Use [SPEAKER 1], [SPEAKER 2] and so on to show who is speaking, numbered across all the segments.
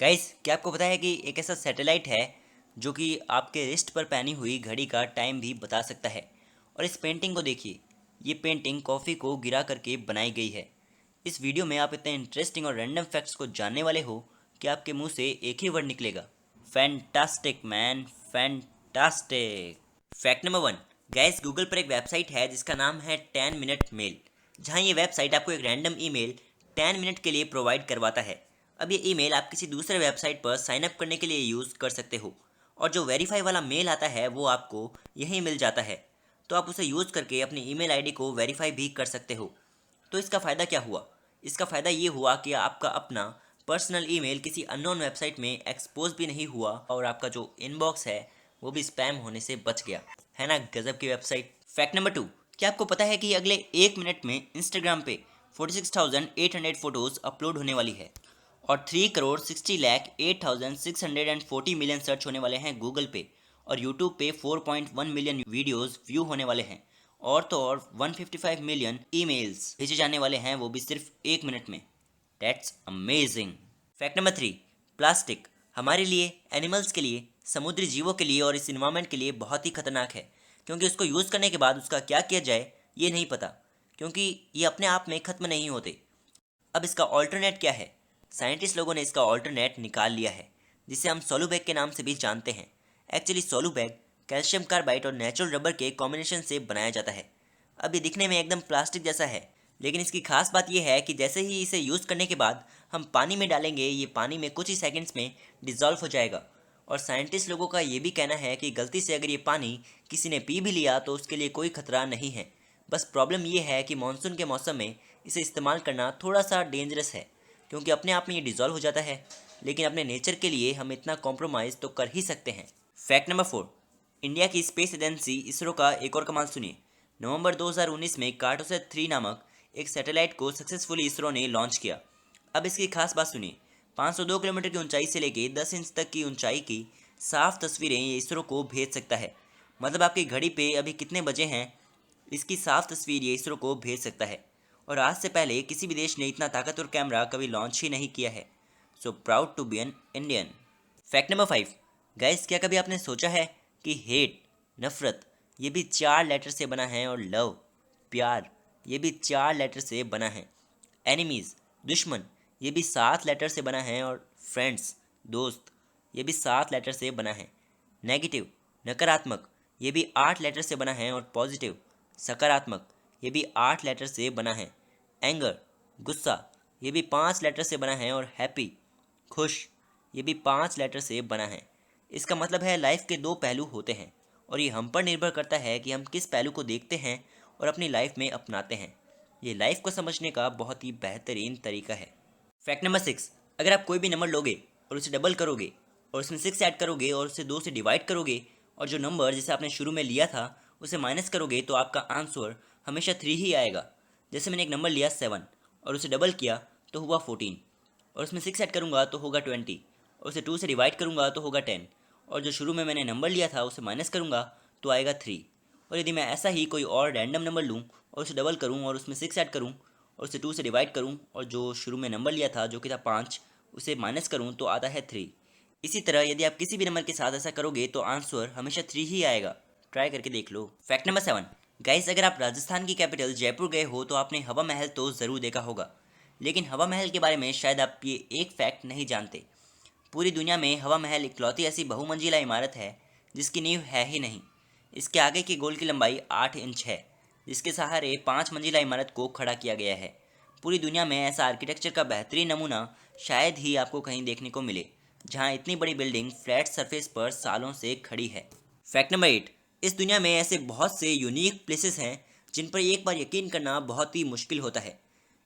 [SPEAKER 1] Guys, क्या आपको पता है कि एक ऐसा सैटेलाइट है जो कि आपके रिस्ट पर पहनी हुई घड़ी का टाइम भी बता सकता है। और इस पेंटिंग को देखिए, ये पेंटिंग कॉफ़ी को गिरा करके बनाई गई है। इस वीडियो में आप इतने इंटरेस्टिंग और रैंडम फैक्ट्स को जानने वाले हो कि आपके मुंह से एक ही वर्ड निकलेगा, fantastic man, fantastic. Fact number 1। Gas, Google पर एक वेबसाइट है जिसका नाम है 10 मिनट मेल, जहां ये वेबसाइट आपको एक रैंडम ईमेल 10 मिनट के लिए प्रोवाइड करवाता है। अब ये ईमेल आप किसी दूसरे वेबसाइट पर साइन अप करने के लिए यूज़ कर सकते हो, और जो वेरीफाई वाला मेल आता है वो आपको यहीं मिल जाता है। तो आप उसे यूज़ करके अपनी ईमेल आईडी को वेरीफाई भी कर सकते हो। तो इसका फ़ायदा क्या हुआ? इसका फ़ायदा ये हुआ कि आपका अपना पर्सनल ईमेल किसी अननोन वेबसाइट में एक्सपोज भी नहीं हुआ, और आपका जो इनबॉक्स है वो भी स्पैम होने से बच गया। है ना गजब की वेबसाइट। Fact number 2। क्या आपको पता है कि अगले 1 मिनट में इंस्टाग्राम पे 46,800 फोटोज़ अपलोड होने वाली है, और 3,60,08,640 मिलियन सर्च होने वाले हैं गूगल पे, और यूट्यूब पे 4.1 मिलियन वीडियोस व्यू होने वाले हैं, और तो और 155 मिलियन ईमेल्स भेजे जाने वाले हैं, वो भी सिर्फ 1 मिनट में। That's amazing. Fact number 3। Plastic हमारे लिए, एनिमल्स के लिए, समुद्री जीवों के लिए और इस इन्वायरमेंट के लिए बहुत ही खतरनाक है, क्योंकि उसको यूज़ करने के बाद उसका क्या किया जाए ये नहीं पता, क्योंकि ये अपने आप में ख़त्म नहीं होते। अब इसका ऑल्टरनेट क्या है? साइंटिस्ट लोगों ने इसका ऑल्टरनेट निकाल लिया है, जिसे हम सोलूबैग के नाम से भी जानते हैं। एक्चुअली सोलूबैग कैल्शियम कार्बाइड और नेचुरल रबर के कॉम्बिनेशन से बनाया जाता है। अब ये दिखने में एकदम प्लास्टिक जैसा है, लेकिन इसकी खास बात यह है कि जैसे ही इसे यूज़ करने के बाद हम पानी में डालेंगे, ये पानी में कुछ ही सेकंड्स में डिज़ोल्व हो जाएगा। और साइंटिस्ट लोगों का ये भी कहना है कि गलती से अगर ये पानी किसी ने पी भी लिया तो उसके लिए कोई खतरा नहीं है। बस प्रॉब्लम ये है कि मानसून के मौसम में इसे इस्तेमाल करना थोड़ा सा डेंजरस है, क्योंकि अपने आप में ये डिज़ोल्व हो जाता है, लेकिन अपने नेचर के लिए हम इतना कॉम्प्रोमाइज़ तो कर ही सकते हैं। Fact number 4। इंडिया की स्पेस एजेंसी इसरो का एक और कमाल सुनिए। नवंबर 2019 में कार्टोसैट 3 नामक एक सैटेलाइट को सक्सेसफुली इसरो ने लॉन्च किया। अब इसकी खास बात सुनिए। 502 किलोमीटर की ऊंचाई से लेकर 10 इंच तक की ऊंचाई की साफ तस्वीरें ये इसरो को भेज सकता है। मतलब आपकी घड़ी पे अभी कितने बजे हैं, इसकी साफ तस्वीर ये इसरो को भेज सकता है। और आज से पहले किसी भी देश ने इतना ताकतवर कैमरा कभी लॉन्च ही नहीं किया है। So proud to be an Indian. Fact number 5। Guys, क्या कभी आपने सोचा है कि हेट, नफरत, ये भी 4 लेटर से बना है, और लव, प्यार, ये भी 4 लेटर से बना है। एनिमीज़, दुश्मन, ये भी 7 लेटर से बना है, और फ्रेंड्स, दोस्त, ये भी 7 लेटर से बना है। नेगेटिव, नकारात्मक, ये भी 8 लेटर से बना है, और पॉजिटिव, सकारात्मक, ये भी 8 लेटर से बना है। एंगर, गुस्सा, ये भी 5 लेटर से बना है, और हैप्पी, खुश, ये भी 5 लेटर से बना है। इसका मतलब है लाइफ के 2 पहलू होते हैं, और ये हम पर निर्भर करता है कि हम किस पहलू को देखते हैं और अपनी लाइफ में अपनाते हैं। ये लाइफ को समझने का बहुत ही बेहतरीन तरीका है। Fact number 6। अगर आप कोई भी नंबर लोगे और उसे डबल करोगे और उसमें 6 ऐड करोगे और उसे 2 से डिवाइड करोगे, और जो नंबर जिसे आपने शुरू में लिया था उसे माइनस करोगे, तो आपका आंसर हमेशा 3 ही आएगा। जैसे मैंने एक नंबर लिया 7 और उसे डबल किया तो हुआ 14, और उसमें 6 ऐड करूँगा तो होगा 20, और उसे 2 से डिवाइड करूँगा तो होगा 10, और जो शुरू में मैंने नंबर लिया था उसे माइनस करूँगा तो आएगा 3। और यदि मैं ऐसा ही कोई और रैंडम नंबर लूँ और उसे डबल करूँ और उसमें 6 ऐड करूँ और उसे 2 से डिवाइड करूँ, और जो शुरू में नंबर लिया था जो कि था 5, उसे माइनस करूँ तो आता है 3। इसी तरह यदि आप किसी भी नंबर के साथ ऐसा करोगे तो आंसर हमेशा 3 ही आएगा। ट्राई करके देख लो। Fact number 7। गाइस, अगर आप राजस्थान की कैपिटल जयपुर गए हो तो आपने हवा महल तो ज़रूर देखा होगा, लेकिन हवा महल के बारे में शायद आप ये एक फैक्ट नहीं जानते। पूरी दुनिया में हवा महल इकलौती ऐसी बहुमंजिला इमारत है जिसकी नींव है ही नहीं। इसके आगे की गोल की लंबाई 8 इंच है, जिसके सहारे 5 मंजिला इमारत को खड़ा किया गया है। पूरी दुनिया में ऐसा आर्किटेक्चर का बेहतरीन नमूना शायद ही आपको कहीं देखने को मिले, जहां इतनी बड़ी बिल्डिंग फ्लैट सरफेस पर सालों से खड़ी है। Fact number 8। इस दुनिया में ऐसे बहुत से यूनिक प्लेसेस हैं जिन पर एक बार यकीन करना बहुत ही मुश्किल होता है।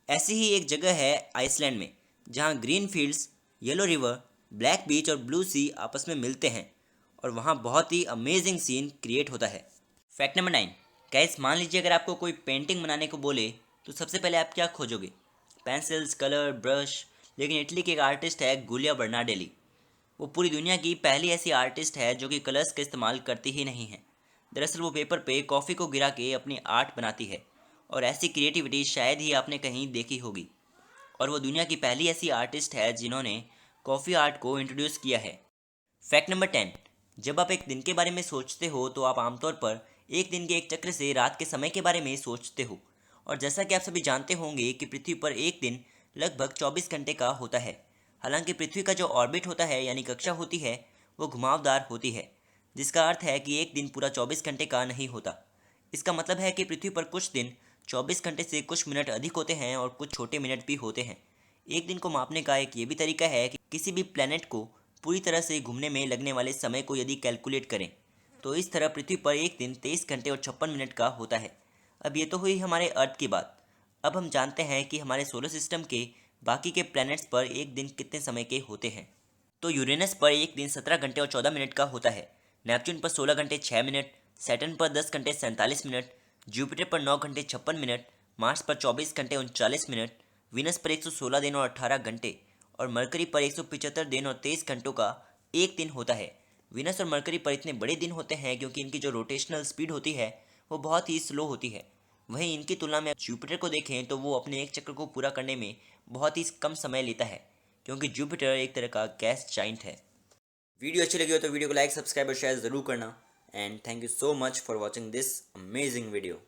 [SPEAKER 1] ऐसी ही एक जगह है आइसलैंड में, जहां green fields, yellow river, black beach और ब्लू सी आपस में मिलते हैं, और वहाँ बहुत ही अमेजिंग सीन क्रिएट होता है। Fact number 9। गाइस, मान लीजिए अगर आपको कोई पेंटिंग बनाने को बोले तो सबसे पहले आप क्या खोजोगे? Pencils, colour, brush. लेकिन इटली के एक आर्टिस्ट है गुलिया बर्नाडेली। वो पूरी दुनिया की पहली ऐसी आर्टिस्ट है जो कि कलर्स का इस्तेमाल करती ही नहीं है। दरअसल वो पेपर पे कॉफ़ी को गिरा के अपनी आर्ट बनाती है, और ऐसी क्रिएटिविटी शायद ही आपने कहीं देखी होगी। और वो दुनिया की पहली ऐसी आर्टिस्ट है जिन्होंने कॉफ़ी आर्ट को इंट्रोड्यूस किया है। फैक्ट नंबर 10, जब आप एक दिन के बारे में सोचते हो तो आप आमतौर पर एक दिन के एक चक्र से रात के समय के बारे में सोचते हो। और जैसा कि आप सभी जानते होंगे कि पृथ्वी पर एक दिन लगभग 24 घंटे का होता है। हालांकि पृथ्वी का जो ऑर्बिट होता है यानी कक्षा होती है वो घुमावदार होती है, जिसका अर्थ है कि एक दिन पूरा 24 घंटे का नहीं होता। इसका मतलब है कि पृथ्वी पर कुछ दिन 24 घंटे से कुछ मिनट अधिक होते हैं और कुछ छोटे मिनट भी होते हैं। एक दिन को मापने का एक ये भी तरीका है कि किसी भी प्लैनेट को पूरी तरह से घूमने में लगने वाले समय को यदि कैलकुलेट करें तो इस तरह पृथ्वी पर एक दिन 23 घंटे और 56 मिनट का होता है। अब ये तो हुई हमारे अर्थ की बात। अब हम जानते हैं कि हमारे सोलर सिस्टम के बाकी के प्लैनेट्स पर एक दिन कितने समय के होते हैं। तो यूरेनस पर एक दिन 17 घंटे और 14 मिनट का होता है, नेपच्यून पर 16 घंटे 6 मिनट, सैटर्न पर 10 घंटे 47 मिनट, जुपिटर पर 9 घंटे 56 मिनट, मार्स पर 24 घंटे 39 मिनट, वीनस पर 116 दिन और 18 घंटे और मरकरी पर 175 दिन और 23 घंटों का एक दिन होता है। वीनस और मरकरी पर इतने बड़े दिन होते हैं क्योंकि इनकी जो रोटेशनल स्पीड होती है वो बहुत ही स्लो होती है। वहीं इनकी तुलना में जुपिटर को देखें तो वो अपने एक चक्र को पूरा करने में बहुत ही कम समय लेता है, क्योंकि जुपिटर एक तरह का गैस जाइंट है। वीडियो अच्छी लगी हो तो वीडियो को लाइक, सब्सक्राइब और शेयर ज़रूर करना। And thank you so much for watching this amazing video.